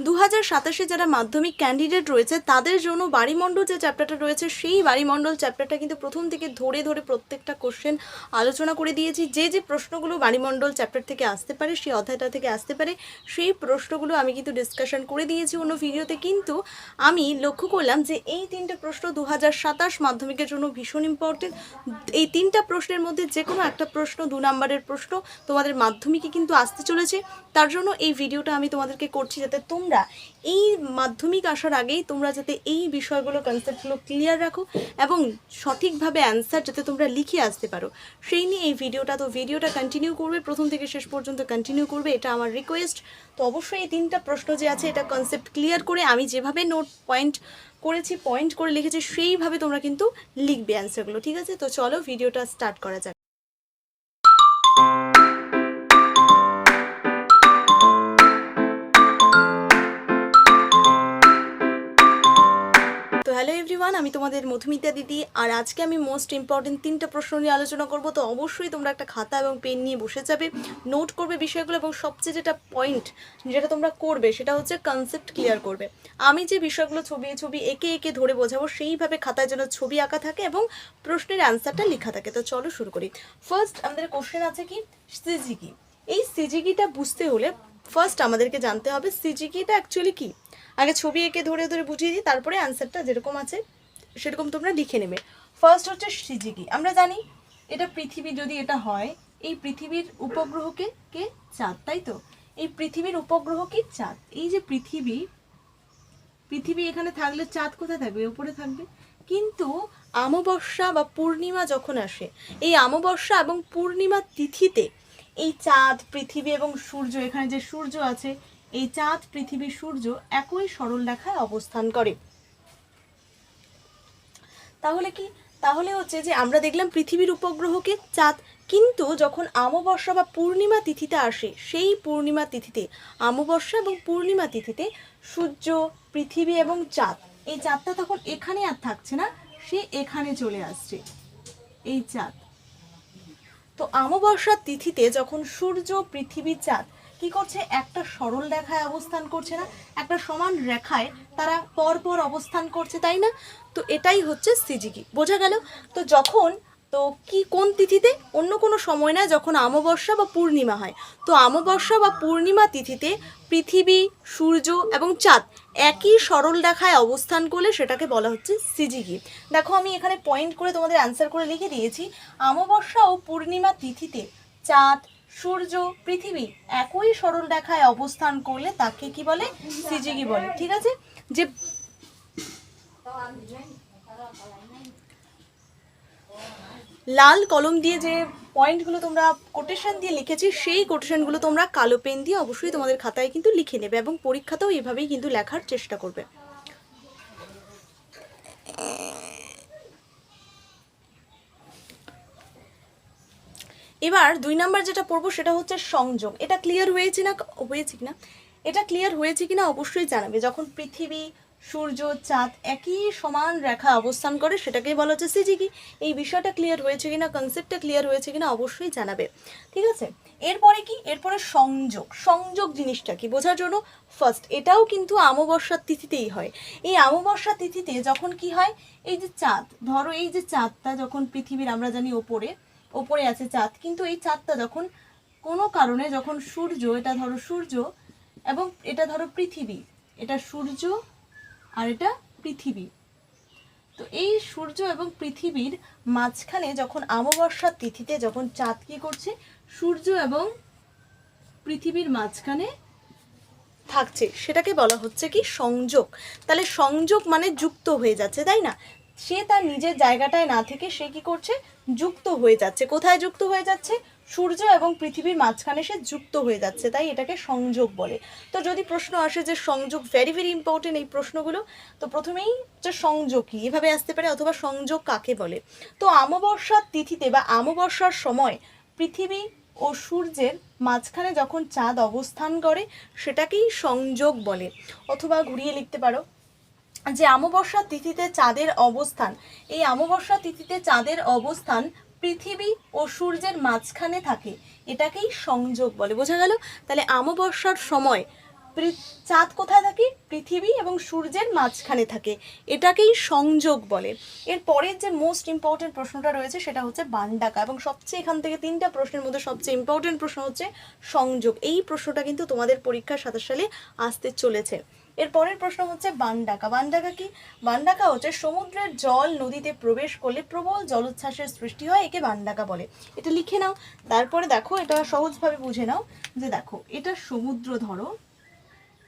2027-এ যারা মাধ্যমিক ক্যান্ডিডেট রয়েছে তাদের জন্য বাড়িমণ্ডল যে চ্যাপ্টারটা রয়েছে সেই বাড়িমণ্ডল চ্যাপ্টারটা কিন্তু প্রথম থেকে ধরে ধরে প্রত্যেকটা কোশ্চেন আলোচনা করে দিয়েছি। যে যে প্রশ্নগুলো বাড়িমণ্ডল চ্যাপ্টার থেকে আসতে পারে, সেই অধ্যায়টা থেকে আসতে পারে, সেই প্রশ্নগুলো আমি কিন্তু ডিসকাশন করে দিয়েছি অন্য ভিডিওতে। কিন্তু আমি লক্ষ্য করলাম যে এই তিনটে প্রশ্ন 2027 মাধ্যমিকের জন্য ভীষণ ইম্পর্টেন্ট। এই তিনটা প্রশ্নের মধ্যে যে কোনো একটা প্রশ্ন 2 নম্বরের প্রশ্ন তোমাদের মাধ্যমিকে কিন্তু আসতে চলেছে। তার জন্য এই ভিডিওটা আমি তোমাদেরকে করছি যাতে তোমরা এই মাধ্যমিক আসার আগেই তোমরা যাতে এই বিষয়গুলো কনসেপ্টগুলো ক্লিয়ার রাখো এবং সঠিকভাবে অ্যান্সার যাতে তোমরা লিখে আসতে পারো, সেই নিয়ে এই ভিডিওটা। তো ভিডিওটা কন্টিনিউ করবে, প্রথম থেকে শেষ পর্যন্ত কন্টিনিউ করবে, এটা আমার রিকোয়েস্ট। তো অবশ্যই এই তিনটা প্রশ্ন যে আছে এটা কনসেপ্ট ক্লিয়ার করে আমি যেভাবে নোট পয়েন্ট করে লিখেছি সেইভাবে তোমরা কিন্তু লিখবে অ্যান্সারগুলো, ঠিক আছে? তো চলো ভিডিওটা স্টার্ট করা যাক। তো হ্যালো এভরিওয়ান, আমি তোমাদের মধুমিতা দিদি। আর আজকে আমি মোস্ট ইম্পর্টেন্ট তিনটা প্রশ্ন নিয়ে আলোচনা করব। তো অবশ্যই তোমরা একটা খাতা এবং পেন নিয়ে বসে যাবে, নোট করবে বিষয়গুলো, এবং সবচেয়ে যেটা পয়েন্ট যেটা তোমরা করবে সেটা হচ্ছে কনসেপ্ট ক্লিয়ার করবে। আমি যে বিষয়গুলো ছবি এঁকে এঁকে ধরে বোঝাবো সেইভাবে খাতায় যেন ছবি আঁকা থাকে এবং প্রশ্নের অ্যান্সারটা লেখা থাকে। তো চলো শুরু করি। ফার্স্ট আমাদের কোশ্চেন আছে কি, সিজিকি। এই সিজিকিটা বুঝতে হলে ফার্স্ট আমাদেরকে জানতে হবে সিজিকিটা অ্যাকচুয়ালি কি। আগে ছবি এঁকে ধরে ধরে বুঝিয়ে দিই, তারপরে অ্যান্সারটা যেরকম আছে সেরকম তোমরা লিখে নেবে। ফার্স্ট হচ্ছে সিজিকি। আমরা জানি এটা পৃথিবী, যদি এটা হয় এই পৃথিবীর উপগ্রহকে কে চাঁদ, তাই তো? এই পৃথিবীর উপগ্রহ কি চাঁদ। এই যে পৃথিবী এখানে থাকলে চাঁদ কোথায় থাকবে? উপরে থাকবে। কিন্তু অমাবস্যা বা পূর্ণিমা যখন আসে, এই অমাবস্যা এবং পূর্ণিমা তিথিতে এই চাঁদ, পৃথিবী এবং সূর্য, এখানে যে সূর্য আছে, এই চাঁদ, পৃথিবী, সূর্য একই সরল রেখায় অবস্থান করে। তাহলে কি? তাহলে হচ্ছে যে আমরা দেখলাম পৃথিবীর উপগ্রহকে চাঁদ, কিন্তু যখন অমাবস্যা বা পূর্ণিমা তিথিতে আসে, সেই পূর্ণিমা তিথিতে, অমাবস্যা এবং পূর্ণিমা তিথিতে সূর্য, পৃথিবী এবং চাঁদ, এই চাঁদটা তখন এখানে আর থাকছে না, সে এখানে চলে আসছে, এই চাঁদ। তো অমাবস্যার তিথিতে যখন সূর্য, পৃথিবী, চাঁদ কি করছে? একটা সরল রেখায় অবস্থান করছে না, একটা সমান রেখায় তারা পরপর অবস্থান করছে, তাই না? তো এটাই হচ্ছে সিজিকি, বোঝা গেল? তো যখন কোন তিথিতে? অন্য কোনো সময় না, যখন অমাবস্যা বা পূর্ণিমা হয়। তো অমাবস্যা বা পূর্ণিমা তিথিতে পৃথিবী, সূর্য এবং চাঁদ একই সরল রেখায় অবস্থান করলে সেটাকে বলা হচ্ছে সিজিকি। দেখো আমি এখানে পয়েন্ট করে তোমাদের অ্যান্সার করে লিখে দিয়েছি। অমাবস্যা ও পূর্ণিমা তিথিতে চাঁদ, সূর্য, পৃথিবী একই সরল রেখায় অবস্থান করলে তাকে কি বলে? সিজিকি বলে, ঠিক আছে? যে লাল কলম দিয়ে যে পয়েন্টগুলো তোমরা কোটেশন দিয়ে লিখেছি, সেই কোটেশনগুলো তোমরা কালো পেন দিয়ে অবশ্যই তোমাদের খাতায় কিন্তু লিখে নেবে এবং পরীক্ষাতেও এভাবেই কিন্তু লেখার চেষ্টা করবে। এবার 2 নাম্বার যেটা পড়বো সেটা হচ্ছে সংযোগ। এটা ক্লিয়ার হয়েছে কিনা এটা ক্লিয়ার হয়েছে কিনা অবশ্যই জানাবে। যখন পৃথিবী, সূর্য, চাঁদ একই সমান রেখা অবস্থান করে সেটাকেই বলা হচ্ছে সিজিকি। এই বিষয়টা ক্লিয়ার হয়েছে কিনা, কনসেপ্টটা ক্লিয়ার হয়েছে কিনা অবশ্যই জানাবে, ঠিক আছে? এরপরে কি? এরপরে সংযোগ জিনিসটা কি বোঝার জন্য ফার্স্ট, এটাও কিন্তু অমাবস্যার তিথিতেই হয়। এই অমাবস্যা তিথিতে যখন কি হয়, এই যে চাঁদ, ধরো এই যে চাঁদটা যখন পৃথিবীর, আমরা জানি ওপরে আছে চাঁদ, কিন্তু এই চাঁদটা যখন কোনো কারণে, যখন সূর্য, এটা ধরো সূর্য এবং এটা ধরো পৃথিবী, এটা সূর্য আর এটা পৃথিবী, তো এই সূর্য এবং পৃথিবীর মাঝখানে যখন অমাবস্যার তিথিতে যখন চাঁদ কি করছে, সূর্য এবং পৃথিবীর মাঝখানে থাকছে, সেটাকে বলা হচ্ছে কি? সংযোগ। তাহলে সংযোগ মানে যুক্ত হয়ে যাচ্ছে, তাই না? সে তার নিজের জায়গাটায় না থেকে সে কি করছে? যুক্ত হয়ে যাচ্ছে। কোথায় যুক্ত হয়ে যাচ্ছে? সূর্য এবং পৃথিবীর মাঝখানে সে যুক্ত হয়ে যাচ্ছে, তাই এটাকে সংযোগ বলে। তো যদি প্রশ্ন আসে যে সংযোগ, ভেরি ভেরি ইম্পর্টেন্ট এই প্রশ্নগুলো, তো প্রথমেই যে সংযোগ কি এভাবে আসতে পারে, অথবা সংযোগ কাকে বলে। তো অমাবস্যার তিথিতে বা অমাবস্যার সময় পৃথিবী ও সূর্যের মাঝখানে যখন চাঁদ অবস্থান করে সেটাকেই সংযোগ বলে। অথবা ঘুরিয়ে লিখতে পারো যে অমাবস্যা তিথিতে চাঁদের অবস্থান, এই অমাবস্যা তিথিতে চাঁদের অবস্থান পৃথিবী ও সূর্যের মাঝখানে থাকে, এটাকেই সংযোগ বলে, বোঝা গেল? তাহলে অমাবস্যার সময় চাঁদ কোথায় থাকে? পৃথিবী এবং সূর্যের মাঝখানে থাকে, এটাকেই সংযোগ বলে। এর পরের যে মোস্ট ইম্পর্টেন্ট প্রশ্নটা রয়েছে সেটা হচ্ছে বানডাকা, এবং সবচেয়ে এখান থেকে 3টা প্রশ্নের মধ্যে সবচেয়ে ইম্পর্টেন্ট প্রশ্ন হচ্ছে সংযোগ। এই প্রশ্নটা কিন্তু তোমাদের পরীক্ষা 27 সালে আসতে চলেছে। এর পরের প্রশ্ন হচ্ছে বানডাকা। বানডাকা কি? বানডাকা হচ্ছে সমুদ্রের জল নদীতে প্রবেশ করলে প্রবল জলোচ্ছ্বাসের সৃষ্টি হয়, একে বানডাকা বলে। এটা লিখে নাও। তারপরে দেখো, এটা সহজভাবে বুঝে নাও যে দেখো এটা সমুদ্র, ধরো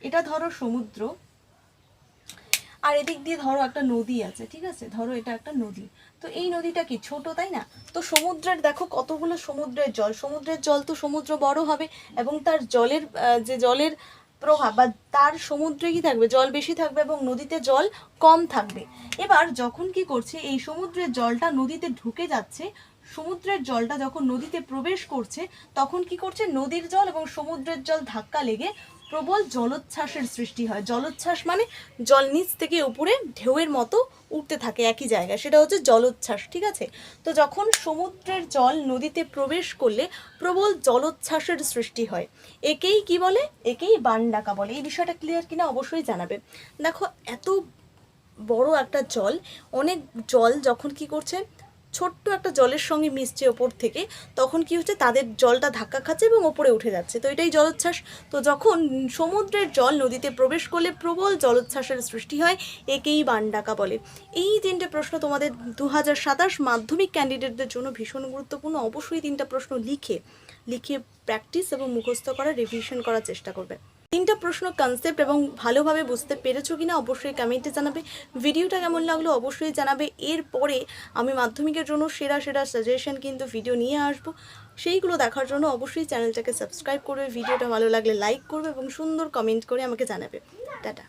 এটা ধরো সমুদ্র, আর এদিক দিয়ে ধরো একটা নদী আছে, ঠিক আছে, ধরো এটা একটা নদী। তো এই নদীটা কি ছোট, তাই না? তো সমুদ্রের দেখো কতগুলো সমুদ্রের জল, সমুদ্রের জল তো সমুদ্র বড় হবে, এবং তার জলের যে জলের প্রভাব বা তার সমুদ্রে কি থাকবে, জল বেশি থাকবে এবং নদীতে জল কম থাকবে। এবার যখন কি করছে, এই সমুদ্রের জলটা নদীতে ঢুকে যাচ্ছে, সমুদ্রের জলটা যখন নদীতে প্রবেশ করছে, তখন কি করছে, নদীর জল এবং সমুদ্রের জল ধাক্কা লেগে প্রবল জলোচ্ছ্বাসের সৃষ্টি হয়। জলোচ্ছ্বাস মানে জল নিচ থেকে উপরে ঢেউয়ের মতো উঠতে থাকে একই জায়গায়, সেটা হচ্ছে জলোচ্ছ্বাস, ঠিক আছে? তো যখন সমুদ্রের জল নদীতে প্রবেশ করলে প্রবল জলোচ্ছ্বাসের সৃষ্টি হয়, একেই কি বলে, একেই বানডাকা বলে। এই বিষয়টা ক্লিয়ার কিনা অবশ্যই জানাবে। দেখো এত বড় একটা জল, অনেক জল যখন কি করছে, ছোট্ট একটা জলের সঙ্গে মিশছে ওপর থেকে, তখন কি হচ্ছে, তাদের জলটা ধাক্কা খাচ্ছে এবং ওপরে উঠে যাচ্ছে, তো এটাই জলোচ্ছ্বাস। তো যখন সমুদ্রের জল নদীতে প্রবেশ করলে প্রবল জলোচ্ছ্বাসের সৃষ্টি হয়, একেই বানডাকা বলে। এই 3টে প্রশ্ন তোমাদের 2027 মাধ্যমিক ক্যান্ডিডেটদের জন্য ভীষণ গুরুত্বপূর্ণ। অবশ্যই 3টা প্রশ্ন লিখে প্র্যাকটিস এবং মুখস্থ করার, রিভিশন করার চেষ্টা করবে। 3টা প্রশ্ন কনসেপ্ট এবং ভালোভাবে বুঝতে পেরেছো কিনা অবশ্যই কমেন্টে জানাবে। ভিডিওটা কেমন লাগলো অবশ্যই জানাবে। এরপরে আমি মাধ্যমিকের জন্য সেরা সাজেশন কিন্তু ভিডিও নিয়ে আসবো, সেইগুলো দেখার জন্য অবশ্যই চ্যানেলটাকে সাবস্ক্রাইব করবে, ভিডিওটা ভালো লাগলে লাইক করবে এবং সুন্দর কমেন্ট করে আমাকে জানাবে। টাটা।